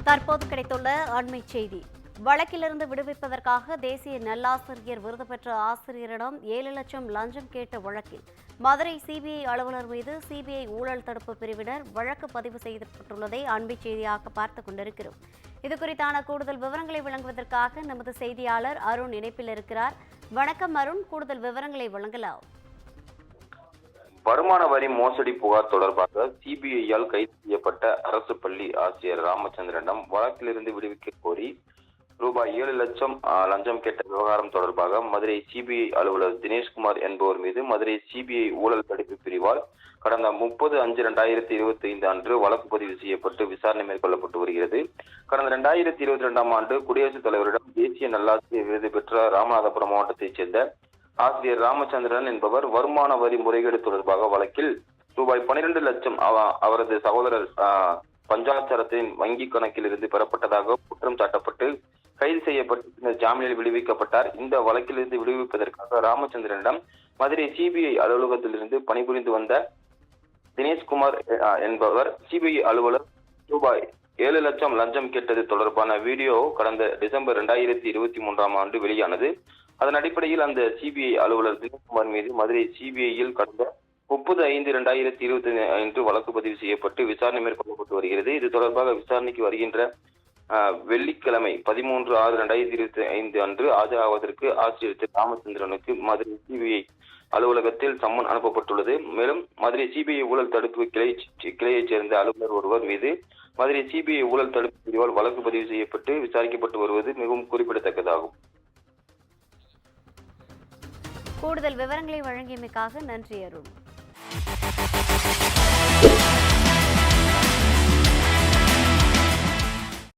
தற்போது கிடைத்துள்ள அண்மை செய்தி. வழக்கிலிருந்து விடுவிப்பதற்காக தேசிய நல்லாசிரியர் விருது பெற்ற ஆசிரியரிடம் 7 லட்சம் லஞ்சம் கேட்ட வழக்கில் மதுரை சிபிஐ அலுவலர் மீது சிபிஐ ஊழல் தடுப்பு பிரிவினர் வழக்கு பதிவு செய்யப்பட்டுள்ளதை அண்மை செய்தியாக பார்த்துக் கொண்டிருக்கிறோம். இதுகுறித்தான கூடுதல் விவரங்களை வழங்குவதற்காக நமது செய்தியாளர் அருண் இணைப்பில் இருக்கிறார். வணக்கம் அருண், கூடுதல் விவரங்களை வழங்கலாம். வருமான வரி மோசடி புகார் தொடர்பாக சிபிஐயால் கைது செய்யப்பட்ட அரசு பள்ளி ஆசிரியர் ராமச்சந்திரனிடம் வழக்கிலிருந்து விடுவிக்க கோரி ரூபாய் 7 லட்சம் லஞ்சம் கேட்ட விவகாரம் தொடர்பாக மதுரை சிபிஐ அலுவலர் தினேஷ்குமார் என்பவர் மீது மதுரை சிபிஐ ஊழல் தடுப்பு பிரிவால் கடந்த 30/5/2025 அன்று வழக்கு பதிவு செய்யப்பட்டு விசாரணை மேற்கொள்ளப்பட்டு வருகிறது. கடந்த 2022ஆம் ஆண்டு குடியரசுத் தலைவரிடம் தேசிய நல்லாசிரியர் விருது பெற்ற ராமநாதபுரம் மாவட்டத்தைச் சேர்ந்த ஆசிரியர் ராமச்சந்திரன் என்பவர் வருமான வரி முறைகேடு தொடர்பாக வழக்கில் ரூபாய் 12 லட்சம் அவரது சகோதரர் பஞ்சாட்சரத்தின் வங்கி கணக்கில் இருந்து பெறப்பட்டதாக குற்றம் சாட்டப்பட்டு கைது செய்யப்பட்டு பின்னர் ஜாமீனில் விடுவிக்கப்பட்டார். இந்த வழக்கிலிருந்து விடுவிப்பதற்காக ராமச்சந்திரனிடம் மதுரை சிபிஐ அலுவலகத்திலிருந்து பணிபுரிந்து வந்த தினேஷ்குமார் என்பவர் சிபிஐ அலுவலர் ரூபாய் 7 லட்சம் லஞ்சம் கேட்டது தொடர்பான வீடியோ கடந்த டிசம்பர் 2023ஆம் ஆண்டு வெளியானது. அதன் அடிப்படையில் அந்த சிபிஐ அலுவலர் தினேஷ்குமார் மீது மதுரை சிபிஐயில் கடந்த 30/5/2025 அன்று வழக்கு பதிவு செய்யப்பட்டு விசாரணை மேற்கொள்ளப்பட்டு வருகிறது. இது தொடர்பாக விசாரணைக்கு வருகின்ற வெள்ளிக்கிழமை 13/6/2025 அன்று ஆஜராவதற்கு ஆசிரியர் திரு ராமச்சந்திரனுக்கு மதுரை சிபிஐ அலுவலகத்தில் சம்மன் அனுப்பப்பட்டுள்ளது. மேலும் மதுரை சிபிஐ ஊழல் தடுப்பு கிளையைச் சேர்ந்த அலுவலர் ஒருவர் மீது மதுரை சிபிஐ ஊழல் தடுப்பு பிரிவால் வழக்கு பதிவு செய்யப்பட்டு விசாரிக்கப்பட்டு வருவது மிகவும் குறிப்பிடத்தக்கதாகும். கூடுதல் விவரங்களை வழங்கியமைக்காக நன்றி அருண்.